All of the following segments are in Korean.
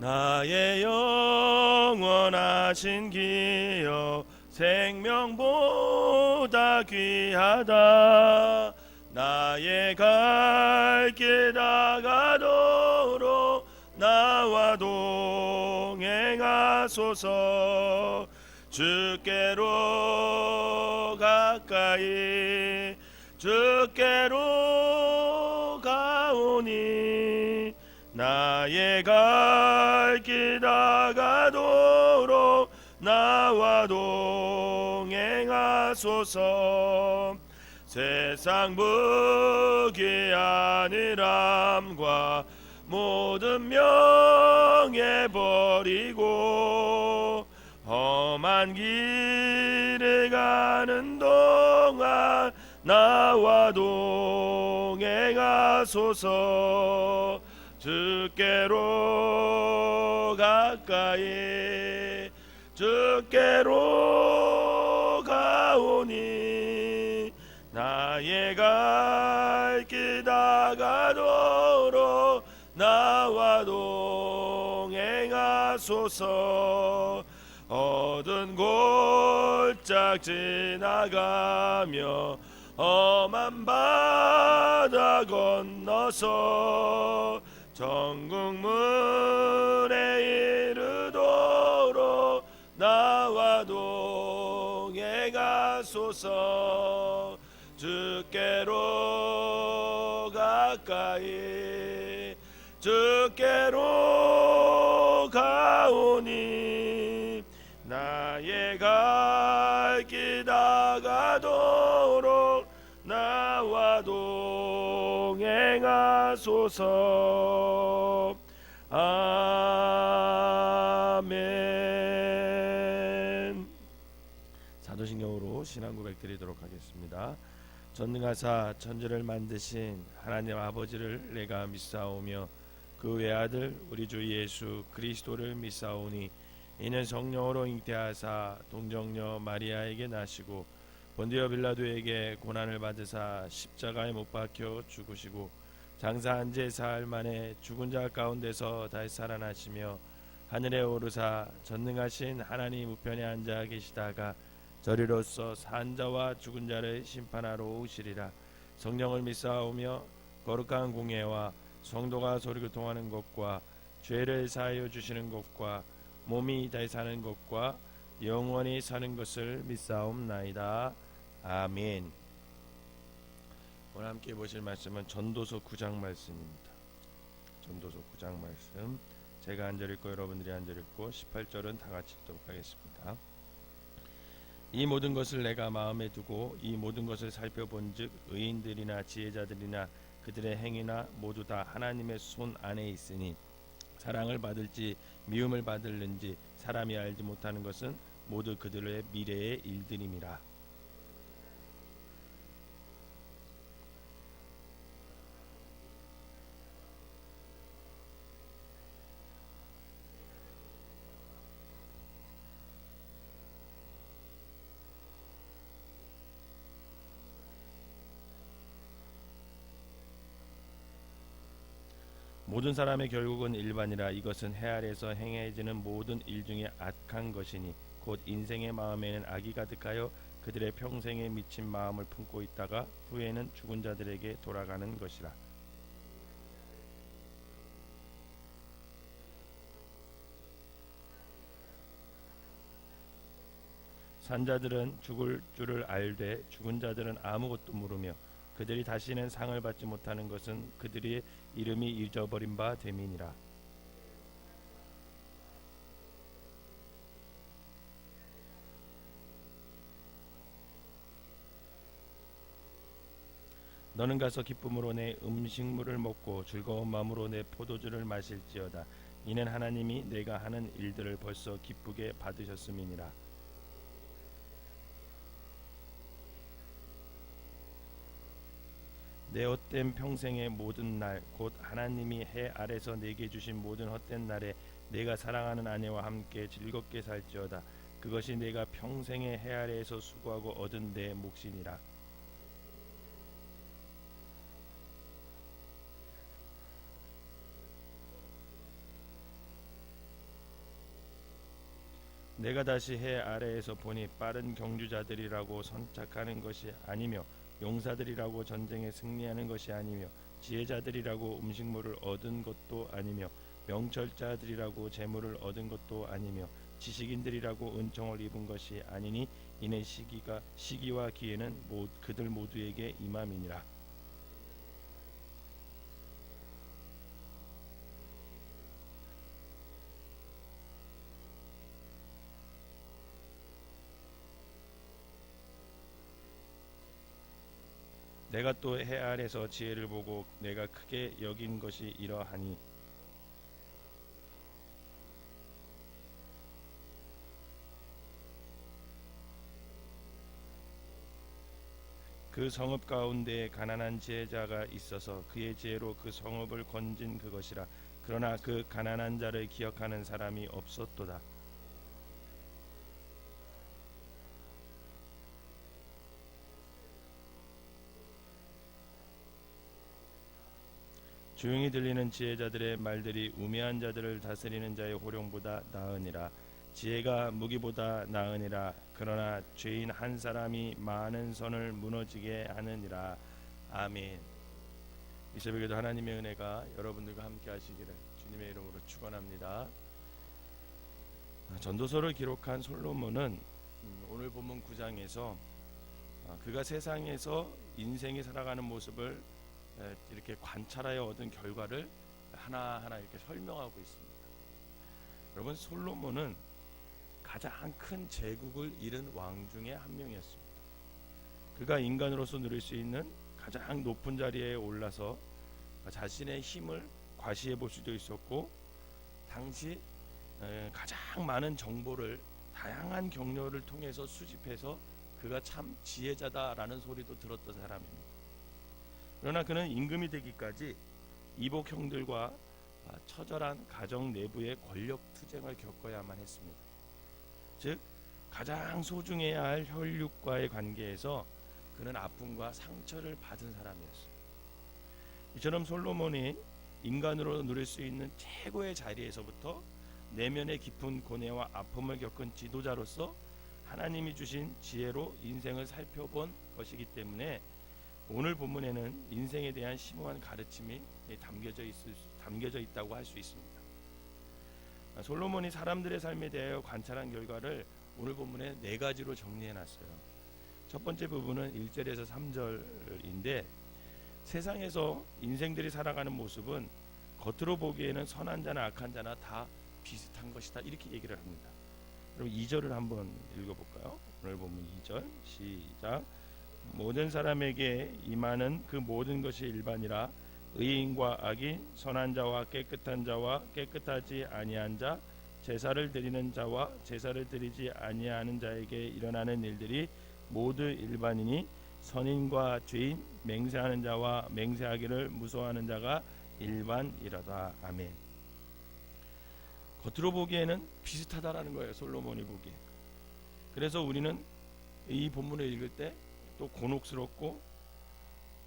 나의 영원하신 기여 생명보다 귀하다. 나의 갈 길 다가도록 나와 동행하소서. 주께로 가까이 주께로 가오니 나의 갈 길 다가도록 나와 동행하소서. 세상 무기한 일함과 모든 명예 버리고 험한 길을 가는 동안 나와 동행하소서. 주께로 가까이 주께로 가오니 나의 갈 길 다가도록 나와 동행하소서. 어두운 골짝 지나가며 험한 바다 건너서 천국문에 이르도록 나와 동행하소서. 주께로 가까이 주께로 가오니 나의 갈 길 다가도록 나와 동행하소서. 아멘. 사도신경으로 신앙 고백 드리도록 하겠습니다. 전능하사 천지를 만드신 하나님 아버지를 내가 믿사오며 그 외아들 우리 주 예수 그리스도를 믿사오니 이는 성령으로 잉태하사 동정녀 마리아에게 나시고 본디오 빌라도에게 고난을 받으사 십자가에 못 박혀 죽으시고 장사한 지 사흘 만에 죽은 자 가운데서 다시 살아나시며 하늘에 오르사 전능하신 하나님 우편에 앉아 계시다가 저리로서 산 자와 죽은 자를 심판하러 오시리라. 성령을 믿사오며 거룩한 공예와 성도가 서로 교통하는 것과 죄를 사하여 주시는 것과 몸이 다시 사는 것과 영원히 사는 것을 믿사옵나이다. 아멘. 오늘 함께 보실 말씀은 전도서 9장 말씀입니다. 전도서 9장 말씀 제가 한 절 읽고 여러분들이 한 절 읽고 18절은 다 같이 읽도록 하겠습니다. 이 모든 것을 내가 마음에 두고 이 모든 것을 살펴본즉 의인들이나 지혜자들이나 그들의 행위나 모두 다 하나님의 손 안에 있으니 사랑을 받을지 미움을 받을는지 사람이 알지 못하는 것은 모두 그들의 미래의 일들임이라. 모든 사람의 결국은 일반이라. 이것은 해 아래에서 행해지는 모든 일 중에 악한 것이니 곧 인생의 마음에는 악이 가득하여 그들의 평생에 미친 마음을 품고 있다가 후에는 죽은 자들에게 돌아가는 것이라. 산자들은 죽을 줄을 알되 죽은 자들은 아무것도 모르며 그들이 다시는 상을 받지 못하는 것은 그들의 이름이 잊어버린 바 됨이니라. 너는 가서 기쁨으로 내 음식물을 먹고 즐거운 마음으로 내 포도주를 마실지어다. 이는 하나님이 내가 하는 일들을 벌써 기쁘게 받으셨음이니라. 내 헛된 평생의 모든 날 곧 하나님이 해 아래서 내게 주신 모든 헛된 날에 내가 사랑하는 아내와 함께 즐겁게 살지어다. 그것이 내가 평생의 해 아래에서 수고하고 얻은 내 몫이니라. 내가 다시 해 아래에서 보니 빠른 경주자들이라고 선착하는 것이 아니며 용사들이라고 전쟁에 승리하는 것이 아니며 지혜자들이라고 음식물을 얻은 것도 아니며 명철자들이라고 재물을 얻은 것도 아니며 지식인들이라고 은총을 입은 것이 아니니 이는 시기와 기회는 그들 모두에게 임함이니라. 내가 또 해 아래서 지혜를 보고 내가 크게 여긴 것이 이러하니 그 성읍 가운데에 가난한 지혜자가 있어서 그의 지혜로 그 성읍을 건진 그것이라. 그러나 그 가난한 자를 기억하는 사람이 없었도다. 조용히 들리는 지혜자들의 말들이 우매한 자들을 다스리는 자의 호령보다 나으니라. 지혜가 무기보다 나으니라. 그러나 죄인 한 사람이 많은 선을 무너지게 하느니라. 아멘. 이 새벽에도 하나님의 은혜가 여러분들과 함께 하시기를 주님의 이름으로 축원합니다. 전도서를 기록한 솔로몬은 오늘 본문 9장에서 그가 세상에서 인생이 살아가는 모습을 이렇게 관찰하여 얻은 결과를 하나하나 이렇게 설명하고 있습니다. 여러분, 솔로몬은 가장 큰 제국을 이룬 왕 중에 한 명이었습니다. 그가 인간으로서 누릴 수 있는 가장 높은 자리에 올라서 자신의 힘을 과시해 볼 수도 있었고, 당시 가장 많은 정보를 다양한 경로를 통해서 수집해서 그가 참 지혜자다라는 소리도 들었던 사람입니다. 그러나 그는 임금이 되기까지 이복 형들과 처절한 가정 내부의 권력 투쟁을 겪어야만 했습니다. 즉 가장 소중해야 할 혈육과의 관계에서 그는 아픔과 상처를 받은 사람이었어요. 이처럼 솔로몬이 인간으로 누릴 수 있는 최고의 자리에서부터 내면의 깊은 고뇌와 아픔을 겪은 지도자로서 하나님이 주신 지혜로 인생을 살펴본 것이기 때문에 오늘 본문에는 인생에 대한 심오한 가르침이 담겨져 있다고 할 수 있습니다. 솔로몬이 사람들의 삶에 대하여 관찰한 결과를 오늘 본문에 4가지로 정리해놨어요. 첫 번째 부분은 1절에서 3절인데, 세상에서 인생들이 살아가는 모습은 겉으로 보기에는 선한 자나 악한 자나 다 비슷한 것이다, 이렇게 얘기를 합니다. 그럼 2절을 한번 읽어볼까요? 오늘 본문 2절 시작. 모든 사람에게 임하는 그 모든 것이 일반이라. 의인과 악인, 선한 자와 깨끗한 자와 깨끗하지 아니한 자, 제사를 드리는 자와 제사를 드리지 아니하는 자에게 일어나는 일들이 모두 일반이니 선인과 죄인, 맹세하는 자와 맹세하기를 무서워하는 자가 일반이라다. 아멘. 겉으로 보기에는 비슷하다라는 거예요, 솔로몬이 보기에. 그래서 우리는 이 본문을 읽을 때 또 곤혹스럽고,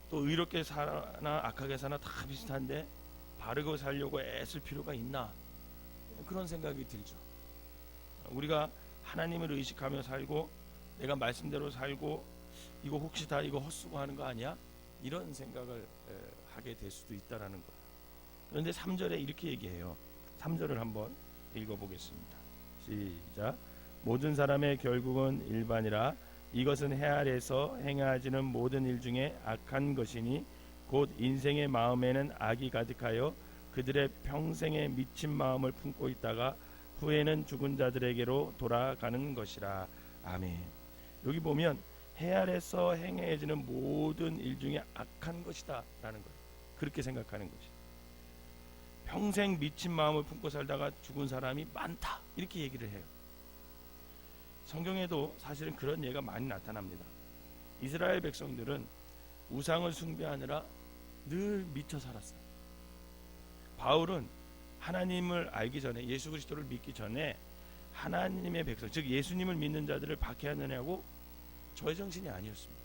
또 의롭게 사나 악하게 사나 다 비슷한데 바르고 살려고 애쓸 필요가 있나, 그런 생각이 들죠. 우리가 하나님을 의식하며 살고 내가 말씀대로 살고 이거 혹시 다 이거 헛수고 하는 거 아니야? 이런 생각을 하게 될 수도 있다라는 거예요. 그런데 3절에 이렇게 얘기해요. 3절을 한번 읽어보겠습니다. 시작. 모든 사람의 결국은 일반이라. 이것은 해 아래에서 행하지는 모든 일 중에 악한 것이니 곧 인생의 마음에는 악이 가득하여 그들의 평생에 미친 마음을 품고 있다가 후에는 죽은 자들에게로 돌아가는 것이라. 아멘. 여기 보면 해 아래에서 행해지는 모든 일 중에 악한 것이다 라는 거예요. 그렇게 생각하는 것이. 평생 미친 마음을 품고 살다가 죽은 사람이 많다, 이렇게 얘기를 해요. 성경에도 사실은 그런 예가 많이 나타납니다. 이스라엘 백성들은 우상을 숭배하느라 늘 미쳐 살았어요. 바울은 하나님을 알기 전에, 예수 그리스도를 믿기 전에 하나님의 백성, 즉 예수님을 믿는 자들을 박해하느냐고 저정신이 아니었습니다.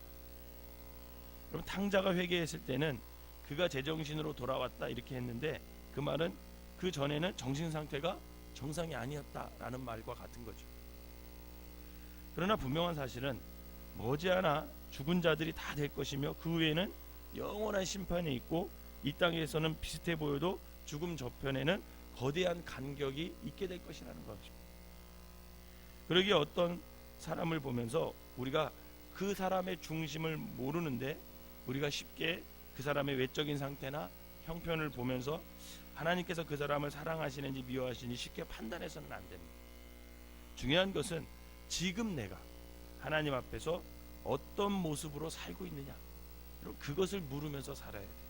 그럼 탕자가 회개했을 때는 그가 제정신으로 돌아왔다 이렇게 했는데, 그 말은 그 전에는 정신 상태가 정상이 아니었다라는 말과 같은 거죠. 그러나 분명한 사실은 머지않아 죽은 자들이 다 될 것이며 그 후에는 영원한 심판이 있고 이 땅에서는 비슷해 보여도 죽음 저편에는 거대한 간격이 있게 될 것이라는 것입니다. 그러기에 어떤 사람을 보면서 우리가 그 사람의 중심을 모르는데 우리가 쉽게 그 사람의 외적인 상태나 형편을 보면서 하나님께서 그 사람을 사랑하시는지 미워하시는지 쉽게 판단해서는 안 됩니다. 중요한 것은 지금 내가 하나님 앞에서 어떤 모습으로 살고 있느냐, 그것을 물으면서 살아야 돼요.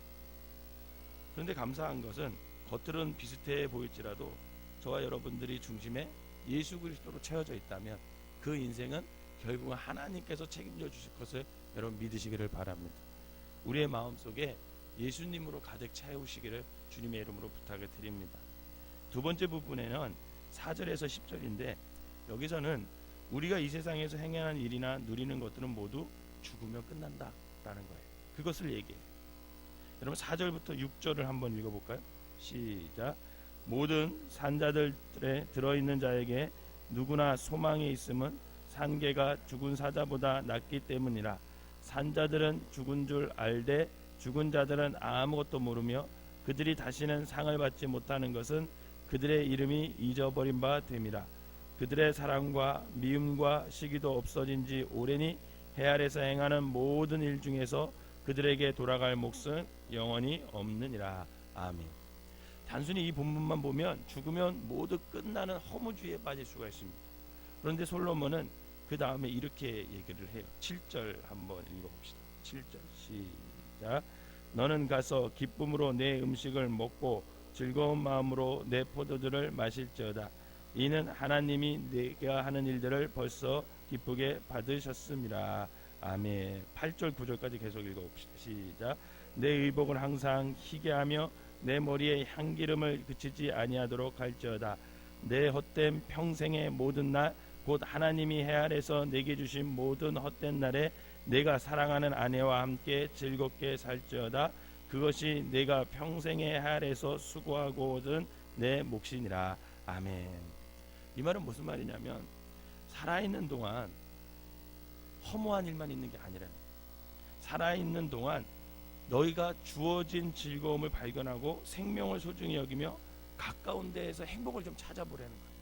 그런데 감사한 것은 겉으로는 비슷해 보일지라도 저와 여러분들이 중심에 예수 그리스도로 채워져 있다면 그 인생은 결국은 하나님께서 책임져 주실 것을 여러분 믿으시기를 바랍니다. 우리의 마음속에 예수님으로 가득 채우시기를 주님의 이름으로 부탁을 드립니다. 두 번째 부분에는 4절에서 10절인데 여기서는 우리가 이 세상에서 행하는 일이나 누리는 것들은 모두 죽으면 끝난다라는 거예요. 그것을 얘기해요. 여러분 4절부터 6절을 한번 읽어볼까요? 시작. 모든 산자들에 들어있는 자에게 누구나 소망이 있음은 산개가 죽은 사자보다 낫기 때문이라. 산자들은 죽은 줄 알되 죽은 자들은 아무것도 모르며 그들이 다시는 상을 받지 못하는 것은 그들의 이름이 잊어버린 바 됨이라. 그들의 사랑과 미움과 시기도 없어진 지 오래니 해 아래서 행하는 모든 일 중에서 그들에게 돌아갈 몫은 영원히 없느니라. 아멘. 단순히 이 본문만 보면 죽으면 모두 끝나는 허무주의에 빠질 수가 있습니다. 그런데 솔로몬은 그 다음에 이렇게 얘기를 해요. 7절 한번 읽어봅시다. 7절 시작. 너는 가서 기쁨으로 내 음식을 먹고 즐거운 마음으로 내 포도주를 마실지어다. 이는 하나님이 내가 하는 일들을 벌써 기쁘게 받으셨습니다. 아멘. 8절 9절까지 계속 읽어봅시다. 시작. 내 의복은 항상 희게 하며 내 머리에 향기름을 그치지 아니하도록 할지어다. 내 헛된 평생의 모든 날 곧 하나님이 해 아래서 내게 주신 모든 헛된 날에 내가 사랑하는 아내와 함께 즐겁게 살지어다. 그것이 내가 평생의 해 아래서 수고하고 얻은 내 몫이니라. 아멘. 이 말은 무슨 말이냐면 살아있는 동안 허무한 일만 있는 게 아니라 살아있는 동안 너희가 주어진 즐거움을 발견하고 생명을 소중히 여기며 가까운 데에서 행복을 좀 찾아보라는 거예요.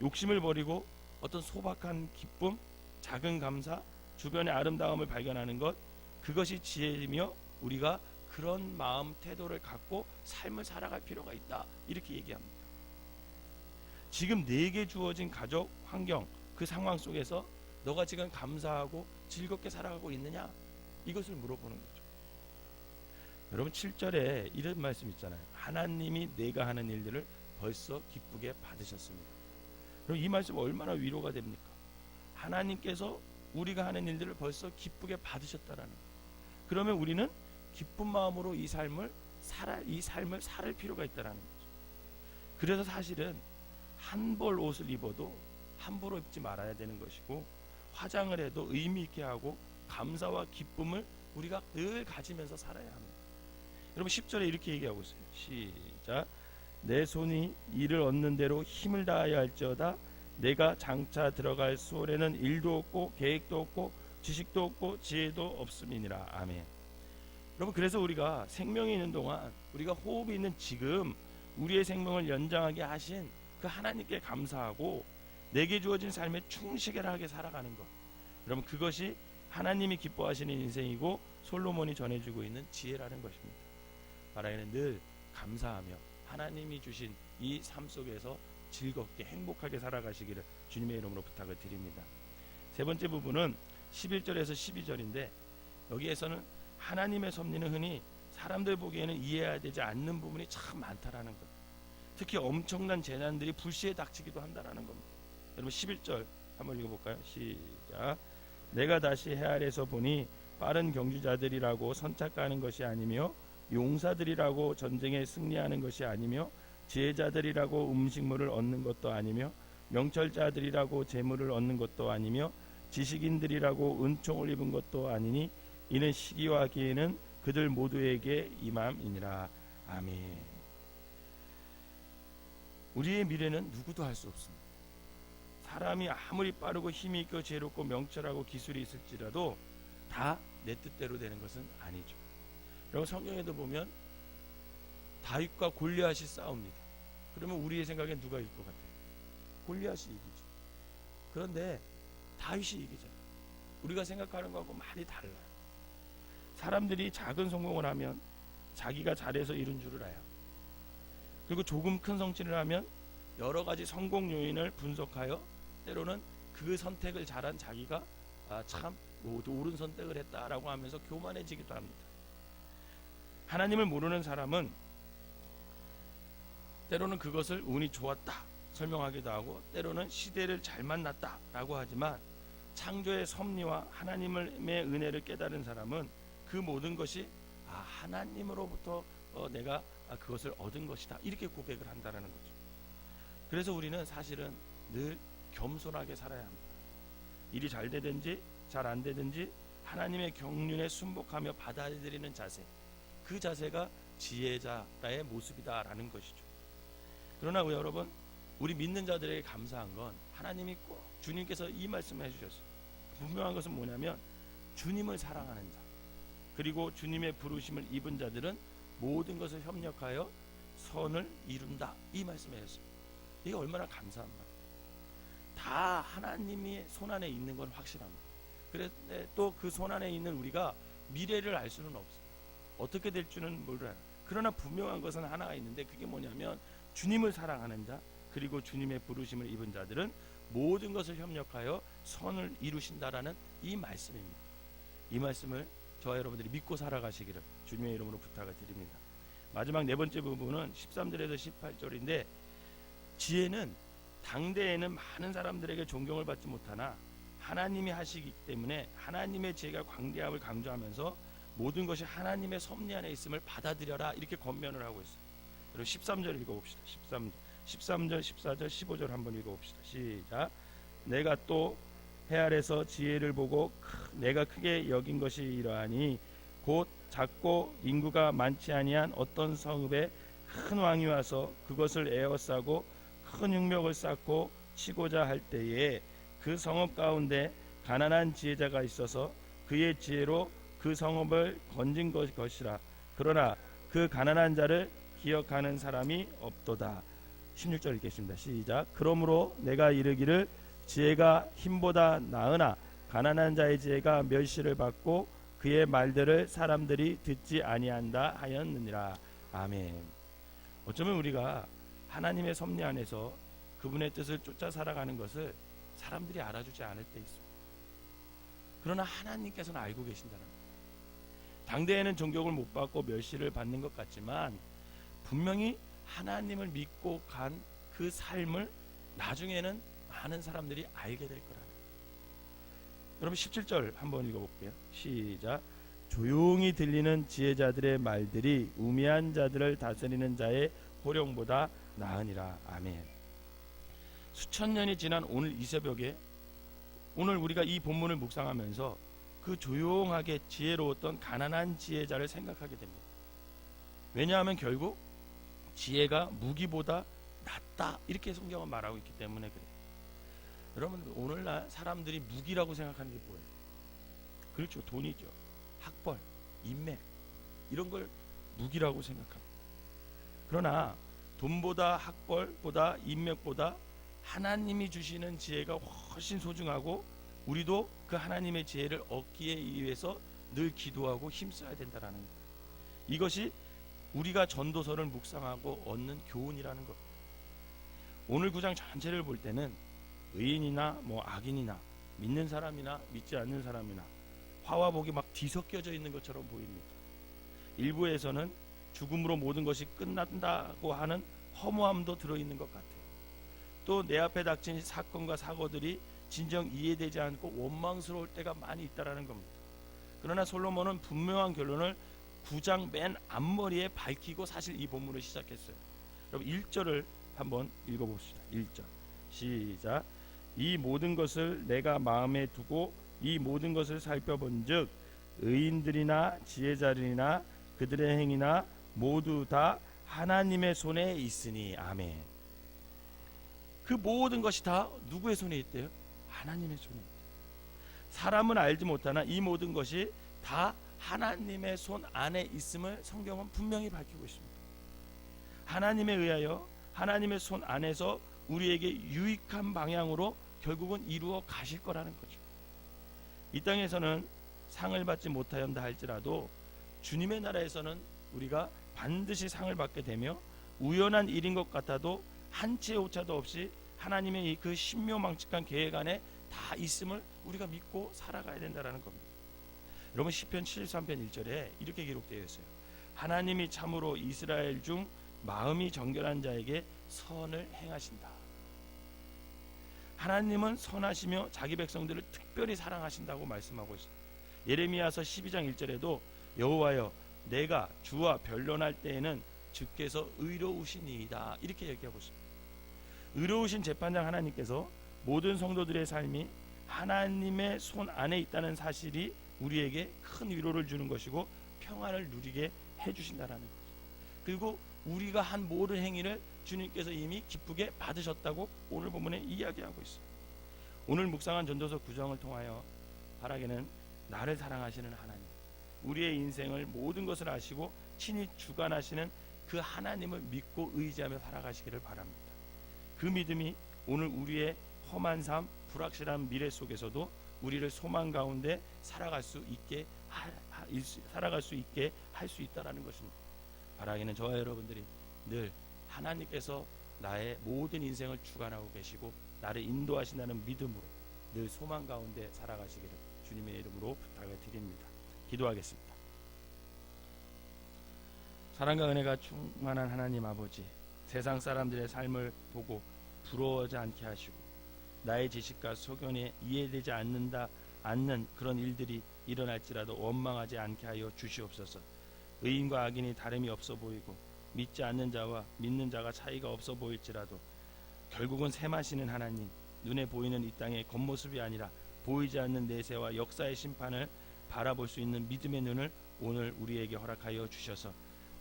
욕심을 버리고 어떤 소박한 기쁨, 작은 감사, 주변의 아름다움을 발견하는 것, 그것이 지혜이며 우리가 그런 마음 태도를 갖고 삶을 살아갈 필요가 있다. 이렇게 얘기합니다. 지금 내게 주어진 가족, 환경, 그 상황 속에서 너가 지금 감사하고 즐겁게 살아가고 있느냐? 이것을 물어보는 거죠. 여러분 7절에 이런 말씀 있잖아요. 하나님이 내가 하는 일들을 벌써 기쁘게 받으셨습니다. 그럼 이 말씀 얼마나 위로가 됩니까? 하나님께서 우리가 하는 일들을 벌써 기쁘게 받으셨다라는 거예요. 그러면 우리는 기쁜 마음으로 이 삶을 살을 필요가 있다라는 거죠. 그래서 사실은 한 벌 옷을 입어도 함부로 입지 말아야 되는 것이고 화장을 해도 의미 있게 하고 감사와 기쁨을 우리가 늘 가지면서 살아야 합니다. 여러분 10절에 이렇게 얘기하고 있어요. 시작. 내 손이 이를 얻는 대로 힘을 다하여 할지어다. 내가 장차 들어갈 수월에는 일도 없고 계획도 없고 지식도 없고 지혜도 없음이니라. 아멘. 여러분 그래서 우리가 생명이 있는 동안 우리가 호흡이 있는 지금 우리의 생명을 연장하게 하신 그 하나님께 감사하고 내게 주어진 삶에 충실하게 살아가는 것, 여러분 그것이 하나님이 기뻐하시는 인생이고 솔로몬이 전해주고 있는 지혜라는 것입니다. 바라기는 늘 감사하며 하나님이 주신 이 삶 속에서 즐겁게 행복하게 살아가시기를 주님의 이름으로 부탁을 드립니다. 세 번째 부분은 11절에서 12절인데 여기에서는 하나님의 섭리는 흔히 사람들 보기에는 이해해야 되지 않는 부분이 참 많다라는 것, 특히 엄청난 재난들이 불시에 닥치기도 한다라는 겁니다. 여러분 11절 한번 읽어볼까요? 시작. 내가 다시 해 아래서 보니 빠른 경주자들이라고 선착하는 것이 아니며 용사들이라고 전쟁에 승리하는 것이 아니며 지혜자들이라고 음식물을 얻는 것도 아니며 명철자들이라고 재물을 얻는 것도 아니며 지식인들이라고 은총을 입은 것도 아니니 이는 시기와 기회는 그들 모두에게 임함이니라. 아멘. 우리의 미래는 누구도 할 수 없습니다. 사람이 아무리 빠르고 힘이 있고 지혜롭고 명철하고 기술이 있을지라도 다 내 뜻대로 되는 것은 아니죠. 여러분 성경에도 보면 다윗과 골리앗이 싸웁니다. 그러면 우리의 생각엔 누가 이길 것 같아요? 골리앗이 이기죠. 그런데 다윗이 이기잖아요. 우리가 생각하는 것하고 많이 달라요. 사람들이 작은 성공을 하면 자기가 잘해서 이룬 줄을 알아요. 그리고 조금 큰 성취를 하면 여러 가지 성공 요인을 분석하여 때로는 그 선택을 잘한 자기가 참 옳은 선택을 했다라고 하면서 교만해지기도 합니다. 하나님을 모르는 사람은 때로는 그것을 운이 좋았다 설명하기도 하고 때로는 시대를 잘 만났다라고 하지만 창조의 섭리와 하나님의 은혜를 깨달은 사람은 그 모든 것이 하나님으로부터 내가 그것을 얻은 것이다 이렇게 고백을 한다는 거죠. 그래서 우리는 사실은 늘 겸손하게 살아야 합니다. 일이 잘 되든지 잘 안 되든지 하나님의 경륜에 순복하며 받아들이는 자세, 그 자세가 지혜자의 모습이다라는 것이죠. 그러나 여러분, 우리 믿는 자들에게 감사한 건 하나님이 꼭 주님께서 이 말씀을 해주셨어요. 분명한 것은 뭐냐면 주님을 사랑하는 자, 그리고 주님의 부르심을 입은 자들은 모든 것을 협력하여 선을 이룬다 이 말씀을 하셨어요. 이게 얼마나 감사한 말이에요. 다 하나님의 손안에 있는 건 확실합니다. 그런데 또 그 손안에 있는 우리가 미래를 알 수는 없어요. 어떻게 될 줄은 몰라요. 그러나 분명한 것은 하나가 있는데 그게 뭐냐면 주님을 사랑하는 자, 그리고 주님의 부르심을 입은 자들은 모든 것을 협력하여 선을 이루신다라는 이 말씀입니다. 이 말씀을 저와 여러분들이 믿고 살아가시기를 주님의 이름으로 부탁을 드립니다. 마지막 네 번째 부분은 13절에서 18절인데 지혜는 당대에는 많은 사람들에게 존경을 받지 못하나 하나님이 하시기 때문에 하나님의 지혜가 광대함을 강조하면서 모든 것이 하나님의 섭리 안에 있음을 받아들여라 이렇게 권면을 하고 있어요. 그리고 13절 읽어봅시다. 13절, 14절, 15절 한번 읽어봅시다. 시작. 내가 또 해 아래서 지혜를 보고 내가 크게 여긴 것이 이러하니 곧 작고 인구가 많지 아니한 어떤 성읍에 큰 왕이 와서 그것을 에워싸고 큰 흉명을 쌓고 치고자 할 때에 그 성읍 가운데 가난한 지혜자가 있어서 그의 지혜로 그 성읍을 건진 것이라. 그러나 그 가난한 자를 기억하는 사람이 없도다. 16절 읽겠습니다. 시작. 그러므로 내가 이르기를 지혜가 힘보다 나으나 가난한 자의 지혜가 멸시를 받고 그의 말들을 사람들이 듣지 아니한다 하였느니라. 아멘. 어쩌면 우리가 하나님의 섭리 안에서 그분의 뜻을 쫓아 살아가는 것을 사람들이 알아주지 않을 때 있습니다. 그러나 하나님께서는 알고 계신다는 거예요. 당대에는 존경을 못 받고 멸시를 받는 것 같지만 분명히 하나님을 믿고 간 그 삶을 나중에는 많은 사람들이 알게 될 거라는 거예요. 여러분 17절 한번 읽어볼게요. 시작. 조용히 들리는 지혜자들의 말들이 우매한 자들을 다스리는 자의 호령보다 나으니라. 아멘. 수천 년이 지난 오늘 이 새벽에 오늘 우리가 이 본문을 묵상하면서 그 조용하게 지혜로웠던 가난한 지혜자를 생각하게 됩니다. 왜냐하면 결국 지혜가 무기보다 낫다 이렇게 성경은 말하고 있기 때문에 그래요. 여러분 오늘날 사람들이 무기라고 생각하는 게 뭐예요? 그렇죠. 돈이죠. 학벌, 인맥 이런 걸 무기라고 생각합니다. 그러나 돈보다 학벌보다 인맥보다 하나님이 주시는 지혜가 훨씬 소중하고 우리도 그 하나님의 지혜를 얻기 위해서 늘 기도하고 힘써야 된다는 거예요. 이것이 우리가 전도서를 묵상하고 얻는 교훈이라는 것. 오늘 구장 전체를 볼 때는 의인이나 악인이나 믿는 사람이나 믿지 않는 사람이나 화와 복이 막 뒤섞여져 있는 것처럼 보입니다. 일부에서는 죽음으로 모든 것이 끝난다고 하는 허무함도 들어있는 것 같아요. 또 내 앞에 닥친 사건과 사고들이 진정 이해되지 않고 원망스러울 때가 많이 있다라는 겁니다. 그러나 솔로몬은 분명한 결론을 9장 맨 앞머리에 밝히고 사실 이 본문을 시작했어요. 여러분 1절을 한번 읽어봅시다. 1절 시작. 이 모든 것을 내가 마음에 두고 이 모든 것을 살펴본즉 의인들이나 지혜자들이나 그들의 행위나 모두 다 하나님의 손에 있으니. 아멘. 그 모든 것이 다 누구의 손에 있대요? 하나님의 손에 있대요. 사람은 알지 못하나 이 모든 것이 다 하나님의 손 안에 있음을 성경은 분명히 밝히고 있습니다. 하나님에 의하여 하나님의 손 안에서 우리에게 유익한 방향으로 결국은 이루어 가실 거라는 거죠. 이 땅에서는 상을 받지 못하였다 할지라도 주님의 나라에서는 우리가 반드시 상을 받게 되며, 우연한 일인 것 같아도 한치의 오차도 없이 하나님의 그 신묘망측한 계획 안에 다 있음을 우리가 믿고 살아가야 된다는 겁니다. 여러분, 시편 73편 1절에 이렇게 기록되어 있어요. 하나님이 참으로 이스라엘 중 마음이 정결한 자에게 선을 행하신다. 하나님은 선하시며 자기 백성들을 특별히 사랑하신다고 말씀하고 있어요. 예레미야서 12장 1절에도 여호와여 내가 주와 변론할 때에는 주께서 의로우시니이다, 이렇게 얘기하고 있습니다. 의로우신 재판장 하나님께서 모든 성도들의 삶이 하나님의 손 안에 있다는 사실이 우리에게 큰 위로를 주는 것이고 평안을 누리게 해주신다라는 거죠. 그리고 우리가 한 모든 행위를 주님께서 이미 기쁘게 받으셨다고 오늘 본문에 이야기하고 있어요. 오늘 묵상한 전도서 9장을 통하여 바라기는 나를 사랑하시는 하나님, 우리의 인생을 모든 것을 아시고 친히 주관하시는 그 하나님을 믿고 의지하며 살아가시기를 바랍니다. 그 믿음이 오늘 우리의 험한 삶, 불확실한 미래 속에서도 우리를 소망 가운데 살아갈 수 있게 할 수 있다라는 것입니다. 바라기는 저와 여러분들이 늘 하나님께서 나의 모든 인생을 주관하고 계시고 나를 인도하신다는 믿음으로 늘 소망 가운데 살아가시기를 주님의 이름으로 부탁을 드립니다. 기도하겠습니다. 사랑과 은혜가 충만한 하나님 아버지, 세상 사람들의 삶을 보고 부러워하지 않게 하시고 나의 지식과 소견에 이해되지 않는 그런 일들이 일어날지라도 원망하지 않게 하여 주시옵소서. 의인과 악인이 다름이 없어 보이고 믿지 않는 자와 믿는 자가 차이가 없어 보일지라도 결국은 셈하시는 하나님, 눈에 보이는 이 땅의 겉모습이 아니라 보이지 않는 내세와 역사의 심판을 바라볼 수 있는 믿음의 눈을 오늘 우리에게 허락하여 주셔서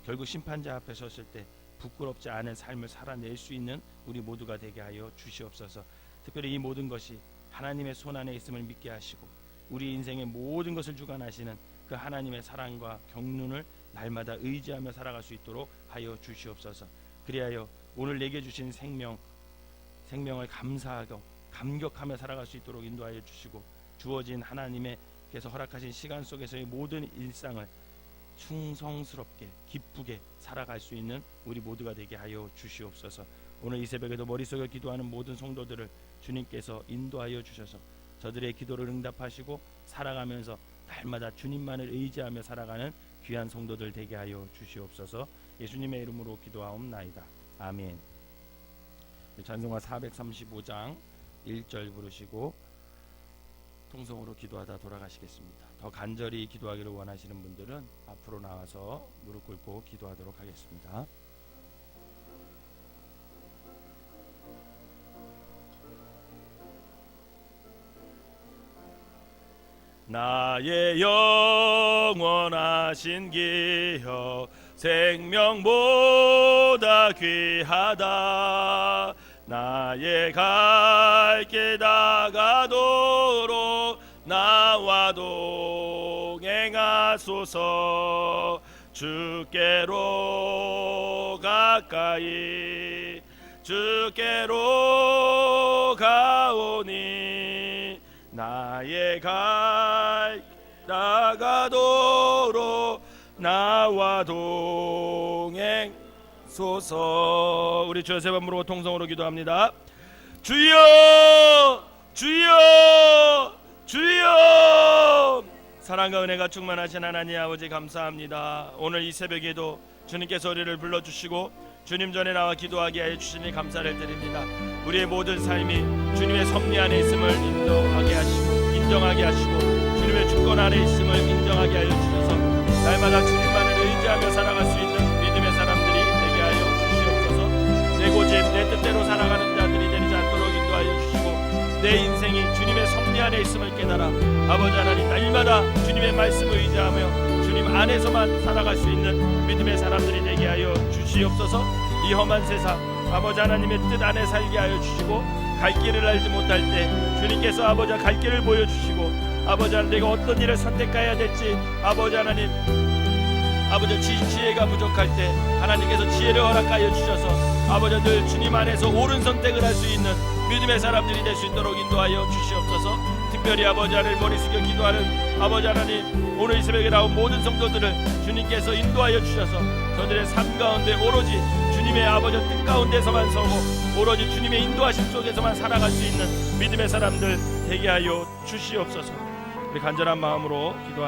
결국 심판자 앞에 섰을 때 부끄럽지 않은 삶을 살아낼 수 있는 우리 모두가 되게 하여 주시옵소서. 특별히 이 모든 것이 하나님의 손 안에 있음을 믿게 하시고 우리 인생의 모든 것을 주관하시는 그 하나님의 사랑과 경륜을 날마다 의지하며 살아갈 수 있도록 하여 주시옵소서. 그리하여 오늘 내게 주신 생명을 감사하고 감격하며 살아갈 수 있도록 인도하여 주시고 주어진 하나님께서 허락하신 시간 속에서의 모든 일상을 충성스럽게 기쁘게 살아갈 수 있는 우리 모두가 되게 하여 주시옵소서. 오늘 이 새벽에도 머릿속에 기도하는 모든 성도들을 주님께서 인도하여 주셔서 저들의 기도를 응답하시고 살아가면서 날마다 주님만을 의지하며 살아가는 귀한 성도들 되게 하여 주시옵소서. 예수님의 이름으로 기도하옵나이다. 아멘. 찬송가 435장 1절 부르시고 통성으로 기도하다 돌아가시겠습니다. 더 간절히 기도하기를 원하시는 분들은 앞으로 나와서 무릎 꿇고 기도하도록 하겠습니다. 나의 영원하신 기여 생명보다 귀하다. 나의 갈 길 다가도록 나와 동행하소서. 주께로 가까이 주께로 가오니 나의 갈 나가도록 나와 동행소서. 우리 주여 세 번 부르고 통성으로 기도합니다. 주여 주여 주여. 사랑과 은혜가 충만하신 하나님 아버지 감사합니다. 오늘 이 새벽에도 주님께서 우리를 불러주시고 주님 전에 나와 기도하게 하여 주시니 감사를 드립니다. 우리의 모든 삶이 주님의 섭리 안에 있음을 인정하게 하시고 주님의 주권 안에 있음을 인정하게 하여 주셔서 날마다 주님만을 의지하며 살아갈 수 있는 믿음의 사람들이 되게 하여 주시옵소서. 내 고집 내 뜻대로 살아가는 자들이 되지 않도록 인도하여 주시고 내 인생이 주님의 섭리 안에 있음을 깨달아 아버지 하나님 날마다 주님의 말씀을 의지하며 주님 안에서만 살아갈 수 있는 믿음의 사람들이 되게 하여 주시옵소서. 이 험한 세상 아버지 하나님의 뜻 안에 살게 하여 주시고 갈 길을 알지 못할 때 주님께서 아버지 갈 길을 보여주시고 아버지 하나님 내가 어떤 일을 선택해야 될지 아버지 하나님 아버지 지혜가 부족할 때 하나님께서 지혜를 허락하여 주셔서 아버지 늘 주님 안에서 옳은 선택을 할 수 있는 믿음의 사람들이 될 수 있도록 인도하여 주시옵소서. 특별히 아버지 하나님 머리 숙여 기도하는 아버지 하나님 오늘 이 새벽에 나온 모든 성도들을 주님께서 인도하여 주셔서 저들의 삶 가운데 오로지 주님의 아버지 뜻 가운데서만 서고 오로지 주님의 인도하심 속에서만 살아갈 수 있는 믿음의 사람들 되게 하여 주시옵소서. 우리 간절한 마음으로 기도하는